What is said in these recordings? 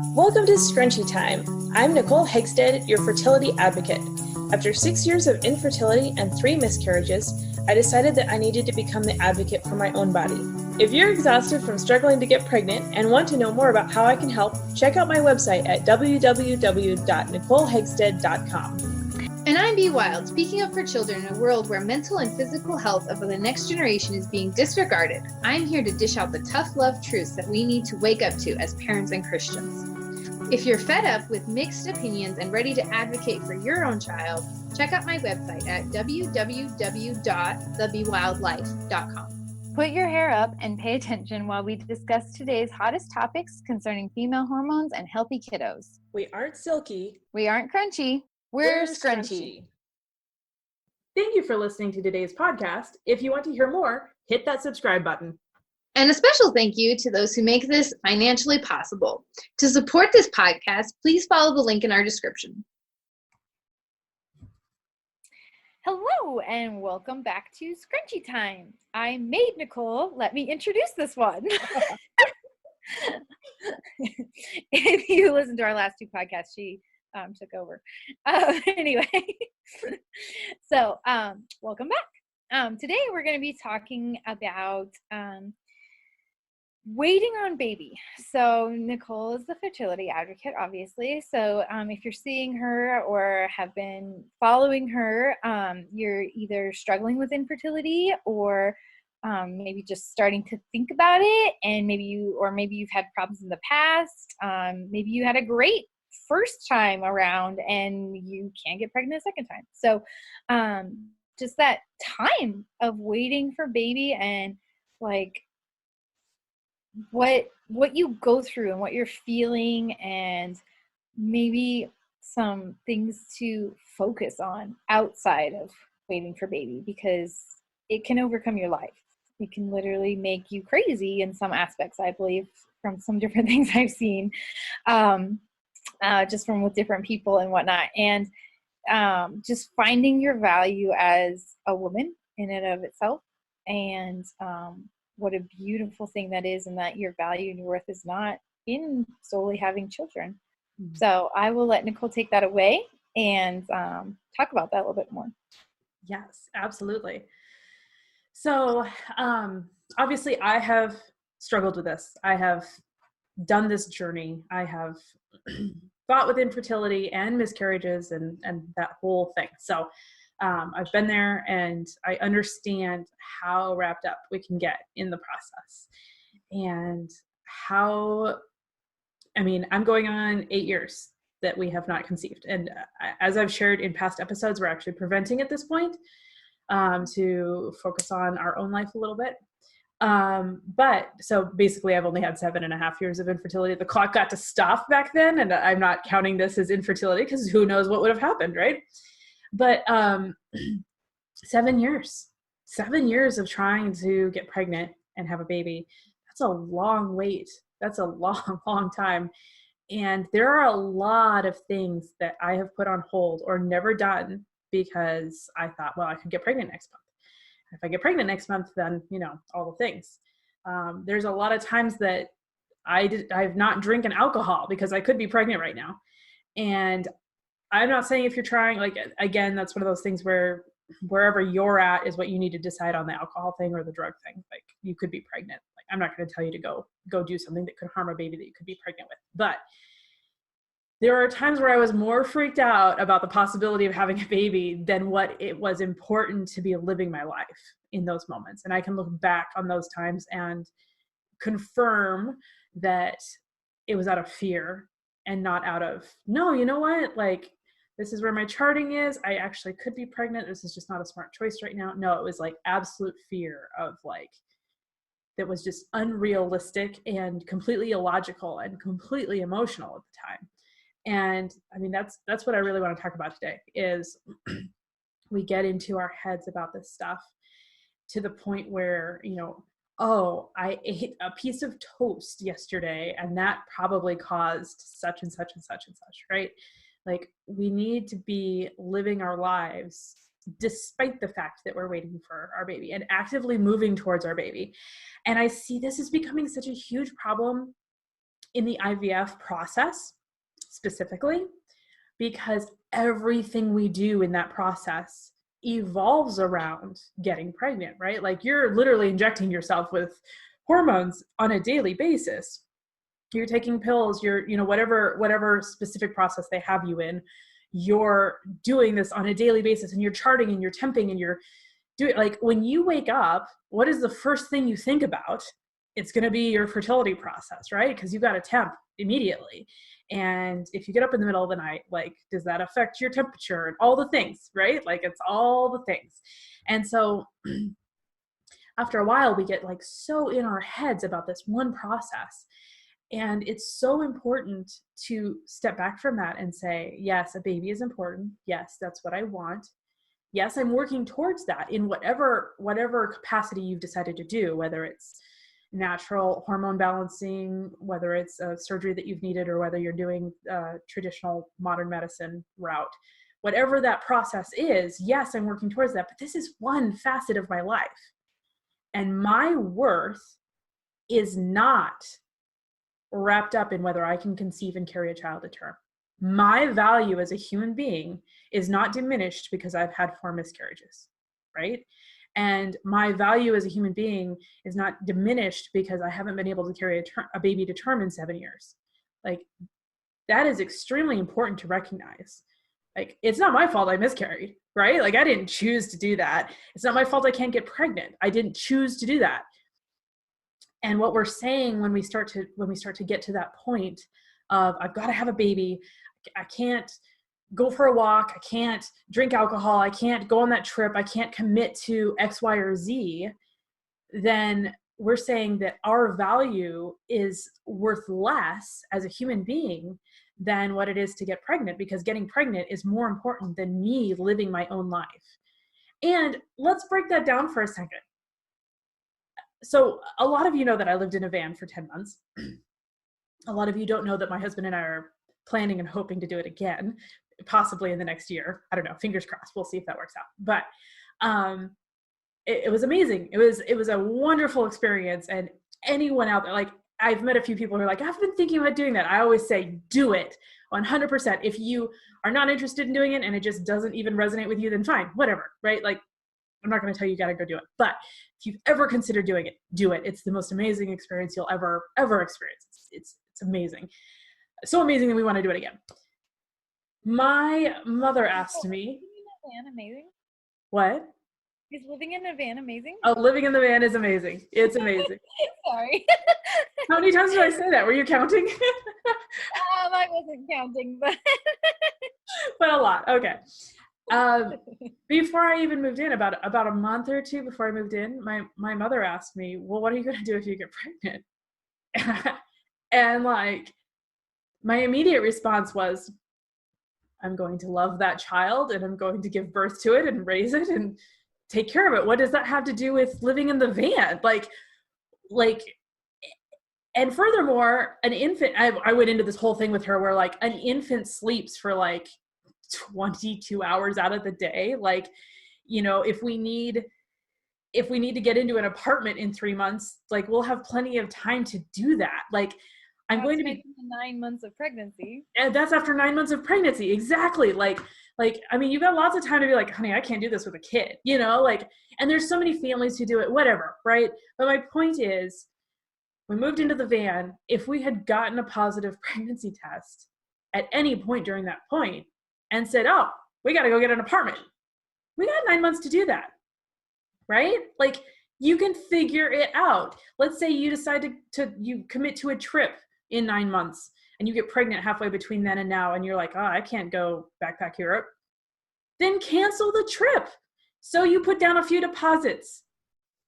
Welcome to Scrunchy Time. I'm Nicole Hegstead, your fertility advocate. After 6 years of infertility and 3 miscarriages, I decided that I needed to become the advocate for my own body. If you're exhausted from struggling to get pregnant and want to know more about how I can help, check out my website at www.nicolehegstead.com. And I'm Bee Wild, speaking up for children in a world where mental and physical health of the next generation is being disregarded. I'm here to dish out the tough love truths that we need to wake up to as parents and Christians. If you're fed up with mixed opinions and ready to advocate for your own child, check out my website at www.thebewildlife.com. Put your hair up and pay attention while we discuss today's hottest topics concerning female hormones and healthy kiddos. We aren't silky. We aren't crunchy. We're scrunchy. Thank you for listening to today's podcast. If you want to hear more, hit that subscribe button. And a special thank you to those who make this financially possible. To support this podcast, please follow the link in our description. Hello and welcome back to Scrunchy Time. I made Nicole. Let me introduce this one. If you listen to our last 2 podcasts, she took over. Anyway, so welcome back. Today we're going to be talking about waiting on baby. So Nicole is the fertility advocate, obviously. So if you're seeing her or have been following her, you're either struggling with infertility or maybe just starting to think about it, and maybe you've had problems in the past. Maybe you had a great first time around and you can't get pregnant a second time. So just that time of waiting for baby and like what you go through and what you're feeling, and maybe some things to focus on outside of waiting for baby, because it can overcome your life. It can literally make you crazy in some aspects, I believe, from some different things I've seen. Just from with different people and whatnot, and just finding your value as a woman in and of itself, and what a beautiful thing that is, and that your value and your worth is not in solely having children. Mm-hmm. So I will let Nicole take that away and talk about that a little bit more. Yes, absolutely. So obviously I have struggled with this. I have done this journey. I have fought with infertility and miscarriages and that whole thing. So I've been there, and I understand how wrapped up we can get in the process, and I'm going on 8 years that we have not conceived. And as I've shared in past episodes, we're actually preventing at this point to focus on our own life a little bit. But so basically I've only had 7.5 years of infertility. The clock got to stop back then, and I'm not counting this as infertility because who knows what would have happened, right? But 7 years of trying to get pregnant and have a baby, that's a long wait. That's a long, long time. And there are a lot of things that I have put on hold or never done because I thought, well, I could get pregnant next month. If I get pregnant next month, then, all the things. There's a lot of times that I've not drinking alcohol because I could be pregnant right now. And I'm not saying if you're trying, again, that's one of those things where wherever you're at is what you need to decide on the alcohol thing or the drug thing. Like, you could be pregnant. Like, I'm not going to tell you to go do something that could harm a baby that you could be pregnant with. But there are times where I was more freaked out about the possibility of having a baby than what it was important to be living my life in those moments. And I can look back on those times and confirm that it was out of fear and not out of, no, you know what? Like, this is where my charting is. I actually could be pregnant. This is just not a smart choice right now. No, it was like absolute fear of that was just unrealistic and completely illogical and completely emotional at the time. And that's what I really want to talk about today is we get into our heads about this stuff to the point where, I ate a piece of toast yesterday and that probably caused such and such and such and such, right? Like, we need to be living our lives despite the fact that we're waiting for our baby and actively moving towards our baby. And I see this is becoming such a huge problem in the IVF process specifically, because everything we do in that process evolves around getting pregnant, right? Like you're literally injecting yourself with hormones on a daily basis. You're taking pills, you're, whatever specific process they have you in, you're doing this on a daily basis, and you're charting and you're temping and you're doing, like, when you wake up, what is the first thing you think about? It's going to be your fertility process, right? Because you got to temp immediately. And if you get up in the middle of the night, like, does that affect your temperature and all the things, right? Like, it's all the things. And so after a while, we get like so in our heads about this one process. And it's so important to step back from that and say, yes, a baby is important. Yes, that's what I want. Yes, I'm working towards that in whatever capacity you've decided to do, whether it's natural hormone balancing, whether it's a surgery that you've needed, or whether you're doing traditional modern medicine route. Whatever that process is, yes, I'm working towards that. But this is one facet of my life. And my worth is not wrapped up in whether I can conceive and carry a child to term. My value as a human being is not diminished because I've had 4 miscarriages, right? And my value as a human being is not diminished because I haven't been able to carry a baby to term in 7 years. Like, that is extremely important to recognize. Like, it's not my fault I miscarried, right? Like, I didn't choose to do that. It's not my fault I can't get pregnant. I didn't choose to do that. And what we're saying when we start to get to that point of, I've got to have a baby, I can't go for a walk, I can't drink alcohol, I can't go on that trip, I can't commit to X, Y, or Z, then we're saying that our value is worth less as a human being than what it is to get pregnant, because getting pregnant is more important than me living my own life. And let's break that down for a second. So a lot of you know that I lived in a van for 10 months. A lot of you don't know that my husband and I are planning and hoping to do it again, possibly in the next year. I don't know, fingers crossed. We'll see if that works out. But it was amazing. It was a wonderful experience. And anyone out there, like, I've met a few people who are like, I've been thinking about doing that. I always say, do it 100%. If you are not interested in doing it and it just doesn't even resonate with you, then fine, whatever, right? Like, I'm not going to tell you got to go do it. But if you've ever considered doing it, do it. It's the most amazing experience you'll ever experience. It's amazing. So amazing that we want to do it again. My mother asked me. Living in a van amazing? What? Is living in a van amazing? Oh, living in the van is amazing. It's amazing. Sorry. How many times did I say that? Were you counting? I wasn't counting, but a lot. Okay. Before I even moved in, about a month or two before I moved in, my mother asked me, well, what are you going to do if you get pregnant? And like, my immediate response was, I'm going to love that child and I'm going to give birth to it and raise it and take care of it. What does that have to do with living in the van? Like, and furthermore, an infant, I went into this whole thing with her where like an infant sleeps for like 22 hours out of the day. Like, you know, if we need to get into an apartment in 3 months, like, we'll have plenty of time to do that. Like, I'm going to be 9 months of pregnancy. And that's after 9 months of pregnancy. Exactly. Like, I mean, you've got lots of time to be like, honey, I can't do this with a kid, you know, like, and there's so many families who do it, whatever. Right. But my point is, we moved into the van. If we had gotten a positive pregnancy test at any point during that point and said, oh, we got to go get an apartment, we got 9 months to do that. Right. Like, you can figure it out. Let's say you decide you commit to a trip in 9 months and you get pregnant halfway between then and now, and you're like, oh, I can't go backpack Europe. Then cancel the trip. So you put down a few deposits.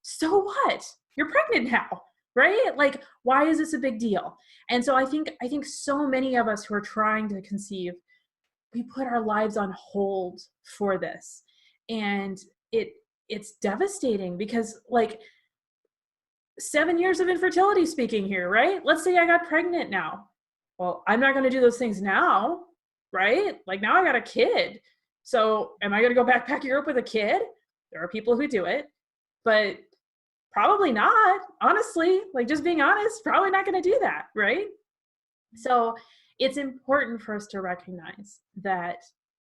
So what? You're pregnant now, right? Like, why is this a big deal? And so I think so many of us who are trying to conceive, we put our lives on hold for this. And it's devastating because, like, 7 years of infertility speaking here, right? Let's say I got pregnant now. Well, I'm not going to do those things now, right? Like, now I got a kid. So am I going to go backpack Europe with a kid? There are people who do it, but probably not. Honestly, like, just being honest, probably not going to do that, right? So it's important for us to recognize that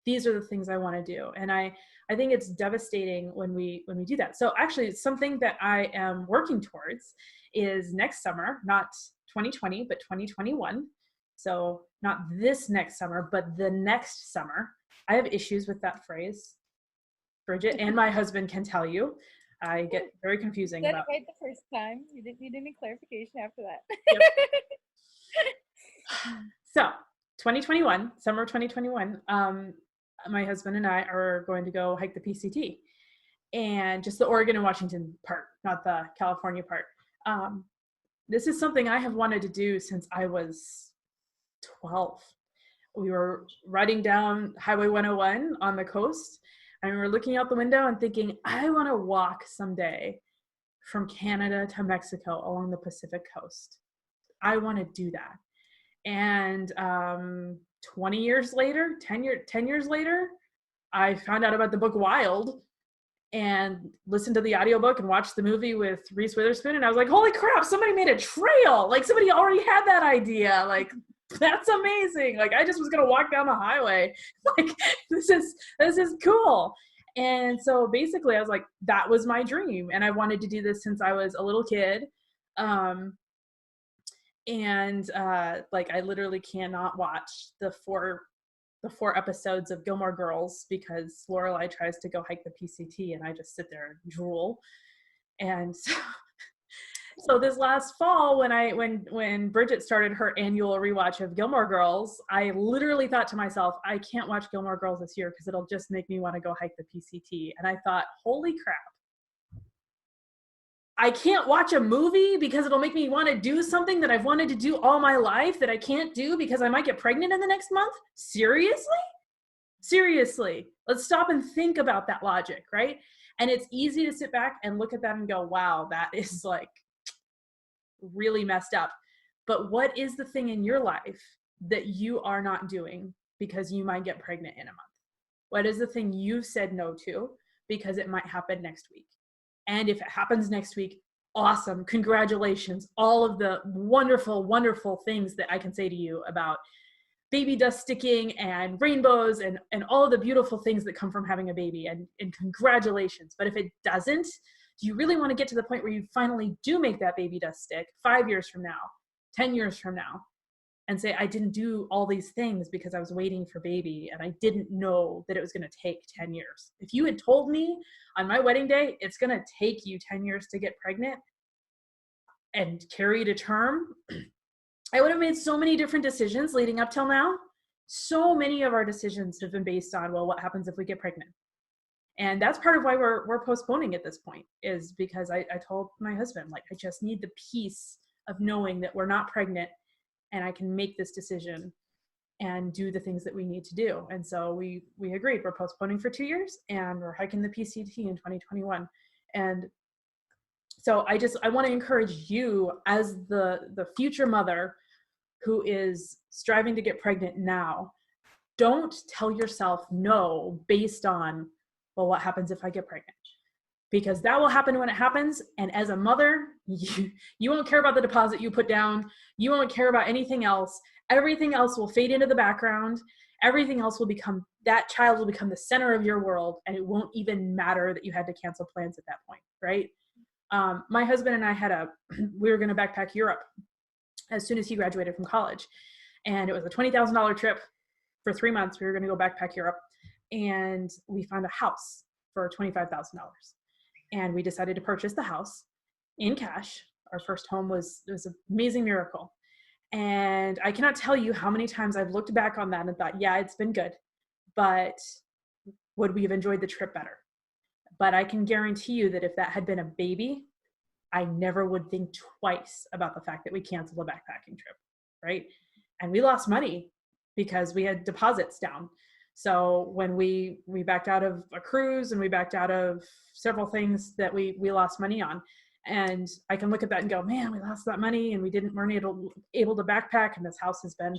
these are the things I want to do. And I think it's devastating when we do that. So actually something that I am working towards is next summer, not 2020, but 2021. So not this next summer, but the next summer. I have issues with that phrase. Bridget and my husband can tell you. I get very confusing Said about it right the first time. You didn't need any clarification after that. Yep. So 2021, summer 2021, my husband and I are going to go hike the PCT, and just the Oregon and Washington part, not the California part. This is something I have wanted to do since I was 12. We were riding down Highway 101 on the coast, and we were looking out the window and thinking, I want to walk someday from Canada to Mexico along the Pacific coast. I want to do that. And 20 years later, 10 years later, I found out about the book Wild and listened to the audiobook and watched the movie with Reese Witherspoon. And I was like, holy crap, somebody made a trail. Like somebody already had that idea. Like, that's amazing. Like I just was going to walk down the highway. Like this is cool. And so basically I was like, that was my dream. And I wanted to do this since I was a little kid. Like I literally cannot watch the four episodes of Gilmore Girls because Lorelai tries to go hike the PCT and I just sit there and drool. And so this last fall when Bridget started her annual rewatch of Gilmore Girls, I literally thought to myself, I can't watch Gilmore Girls this year because it'll just make me want to go hike the PCT. And I thought, holy crap. I can't watch a movie because it'll make me want to do something that I've wanted to do all my life that I can't do because I might get pregnant in the next month? Seriously, let's stop and think about that logic, right? And it's easy to sit back and look at that and go, wow, that is like really messed up. But what is the thing in your life that you are not doing because you might get pregnant in a month? What is the thing you've said no to because it might happen next week? And if it happens next week, awesome, congratulations. All of the wonderful, wonderful things that I can say to you about baby dust sticking and rainbows and all of the beautiful things that come from having a baby, and congratulations. But if it doesn't, do you really want to get to the point where you finally do make that baby dust stick 5 years from now, 10 years from now, and say, I didn't do all these things because I was waiting for baby and I didn't know that it was going to take 10 years. If you had told me on my wedding day, it's going to take you 10 years to get pregnant and carry to term, I would have made so many different decisions leading up till now. So many of our decisions have been based on, well, what happens if we get pregnant? And that's part of why we're postponing at this point, is because I told my husband, like, I just need the peace of knowing that we're not pregnant and I can make this decision and do the things that we need to do. And so we agreed. We're postponing for 2 years and we're hiking the PCT in 2021. And so I want to encourage you as the future mother who is striving to get pregnant now, don't tell yourself no based on, well, what happens if I get pregnant? Because that will happen when it happens. And as a mother, you won't care about the deposit you put down. You won't care about anything else. Everything else will fade into the background. Everything else will become, that child will become the center of your world. And it won't even matter that you had to cancel plans at that point, right? My husband and I we were going to backpack Europe as soon as he graduated from college. And it was a $20,000 trip for 3 months. We were going to go backpack Europe. And we found a house for $25,000. And we decided to purchase the house in cash. Our first home was an amazing miracle. And I cannot tell you how many times I've looked back on that and thought, yeah, it's been good, but would we have enjoyed the trip better? But I can guarantee you that if that had been a baby, I never would think twice about the fact that we canceled a backpacking trip, right? And we lost money because we had deposits down. So when we backed out of a cruise and we backed out of several things that we lost money on, and I can look at that and go, man, we lost that money and we weren't able to backpack, and this house has been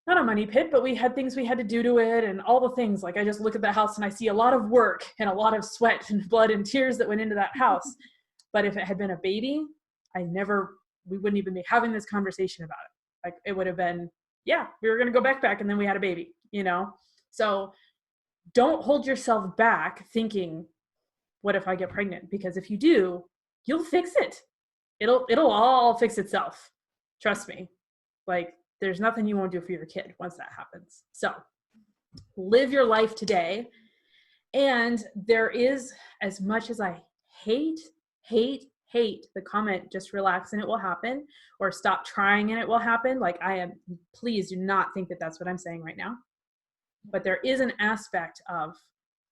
not a money pit, but we had things we had to do to it and all the things. Like I just look at that house and I see a lot of work and a lot of sweat and blood and tears that went into that house. But if it had been a baby, we wouldn't even be having this conversation about it. Like it would have been, yeah, we were going to go backpack and then we had a baby, you know? So don't hold yourself back thinking, what if I get pregnant? Because if you do, you'll fix it. It'll all fix itself. Trust me. Like there's nothing you won't do for your kid once that happens. So live your life today. And there is, as much as I hate the comment, just relax and it will happen, or stop trying and it will happen. Like please do not think that that's what I'm saying right now. But there is an aspect of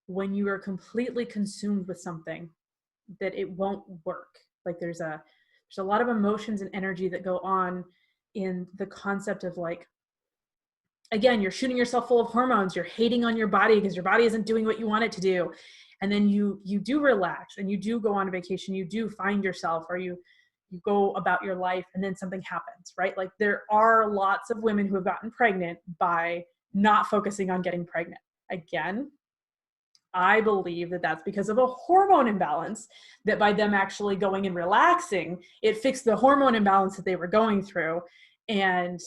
when you are completely consumed with something that it won't work. Like there's a lot of emotions and energy that go on in the concept of like, again, you're shooting yourself full of hormones, you're hating on your body because your body isn't doing what you want it to do. And then you do relax and you do go on a vacation, you do find yourself, or you go about your life and then something happens, right? Like there are lots of women who have gotten pregnant by not focusing on getting pregnant. Again, I believe that that's because of a hormone imbalance, that by them actually going and relaxing, it fixed the hormone imbalance that they were going through. And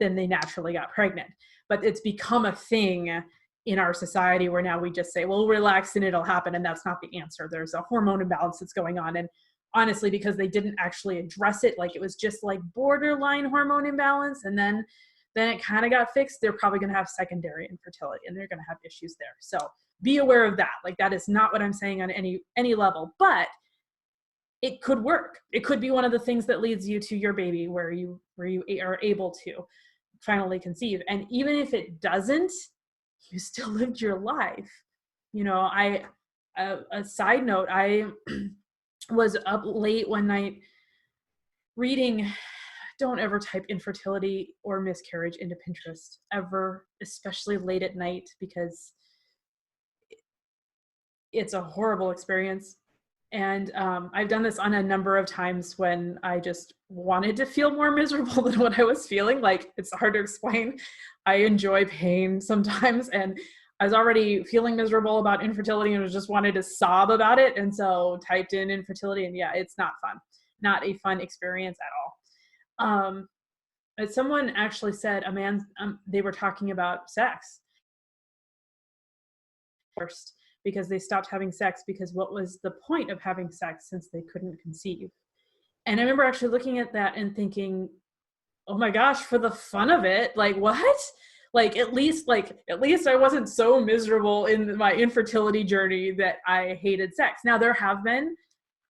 then they naturally got pregnant. But it's become a thing in our society where now we just say, well, relax and it'll happen. And that's not the answer. There's a hormone imbalance that's going on. And honestly, because they didn't actually address it, like it was just like borderline hormone imbalance. And then it kind of got fixed. They're probably going to have secondary infertility and they're going to have issues there. So be aware of that. Like that is not what I'm saying on any level, but it could work. It could be one of the things that leads you to your baby where you are able to finally conceive. And even if it doesn't, you still lived your life. You know, a side note, I was up late one night reading, don't ever type infertility or miscarriage into Pinterest ever, especially late at night, because it's a horrible experience. And I've done this on a number of times when I just wanted to feel more miserable than what I was feeling. Like it's hard to explain. I enjoy pain sometimes. And I was already feeling miserable about infertility and just wanted to sob about it. And so typed in infertility and yeah, it's not fun. Not a fun experience at all. But someone actually said they were talking about sex first, because they stopped having sex because what was the point of having sex since they couldn't conceive? And I remember actually looking at that and thinking, oh my gosh, for the fun of it, like what? Like at least I wasn't so miserable in my infertility journey that I hated sex. Now there have been,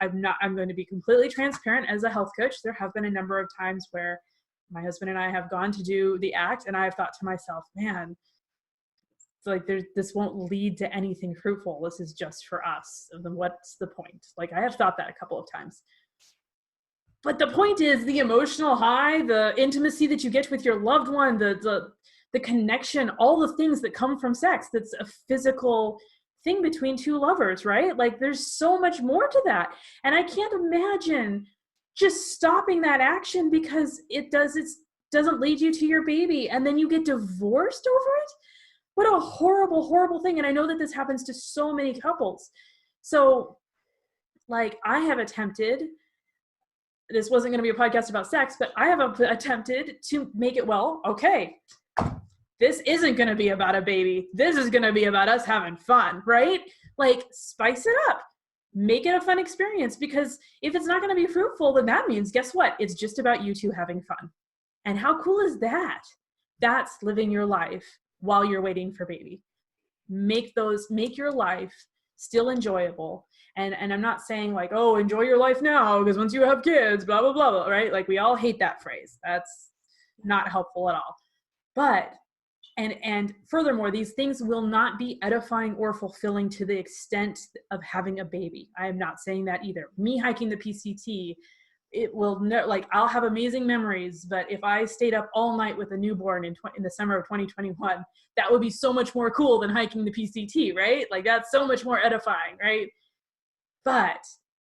I'm going to be completely transparent as a health coach. There have been a number of times where my husband and I have gone to do the act and I've thought to myself, man, like this won't lead to anything fruitful. This is just for us. And then what's the point? Like I have thought that a couple of times. But the point is the emotional high, the intimacy that you get with your loved one, the connection, all the things that come from sex. That's a physical thing between two lovers, right? Like there's so much more to that. And I can't imagine just stopping that action because it doesn't lead you to your baby and then you get divorced over it. What a horrible, horrible thing. And I know that this happens to so many couples. So like I have attempted, this wasn't going to be a podcast about sex, but I have attempted to make it, well, okay, this isn't going to be about a baby. This is going to be about us having fun, right? Like spice it up, make it a fun experience, because if it's not going to be fruitful, then that means, guess what? It's just about you two having fun. And how cool is that? That's living your life while you're waiting for baby. Make your life still enjoyable. And I'm not saying like, oh, enjoy your life now because once you have kids, blah, blah, blah, blah, right? Like we all hate that phrase. That's not helpful at all. But, and furthermore, these things will not be edifying or fulfilling to the extent of having a baby. I am not saying that either. Me hiking the PCT, it will like I'll have amazing memories, but if I stayed up all night with a newborn in the summer of 2021, that would be so much more cool than hiking the PCT, right? Like that's so much more edifying, right? But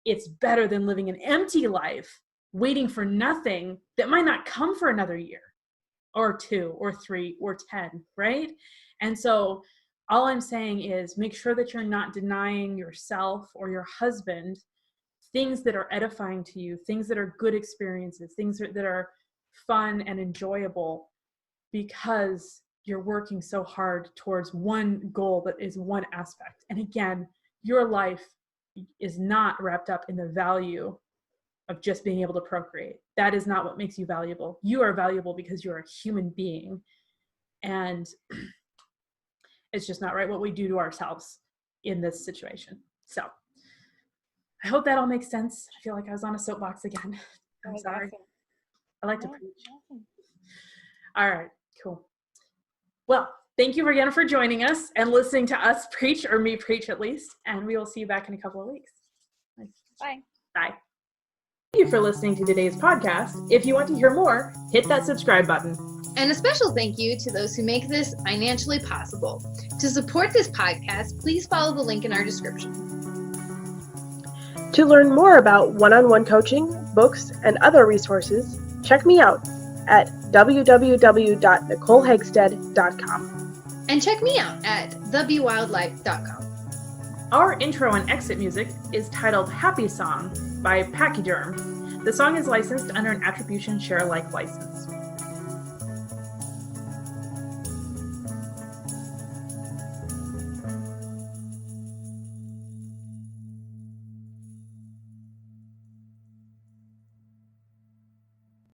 it's better than living an empty life, waiting for nothing that might not come for another year or 2 or 3 or 10, right? And so all I'm saying is make sure that you're not denying yourself or your husband things that are edifying to you, things that are good experiences, things that are fun and enjoyable because you're working so hard towards one goal that is one aspect. And again, your life is not wrapped up in the value of just being able to procreate. That is not what makes you valuable. You are valuable because you're a human being. And it's just not right what we do to ourselves in this situation. So I hope that all makes sense. I feel like I was on a soapbox again. I'm sorry. Awesome. I like to No, preach. awesome. All right, cool. Well, thank you again for joining us and listening to us preach, or me preach at least. And we will see you back in a couple of weeks. Bye. Bye. Thank you for listening to today's podcast. If you want to hear more, hit that subscribe button. And a special thank you to those who make this financially possible. To support this podcast, please follow the link in our description. To learn more about one-on-one coaching, books, and other resources, check me out at www.nicolehagstead.com. And check me out at thebewildlife.com. Our intro and exit music is titled Happy Song by Pachyderm. The song is licensed under an Attribution Share Alike license.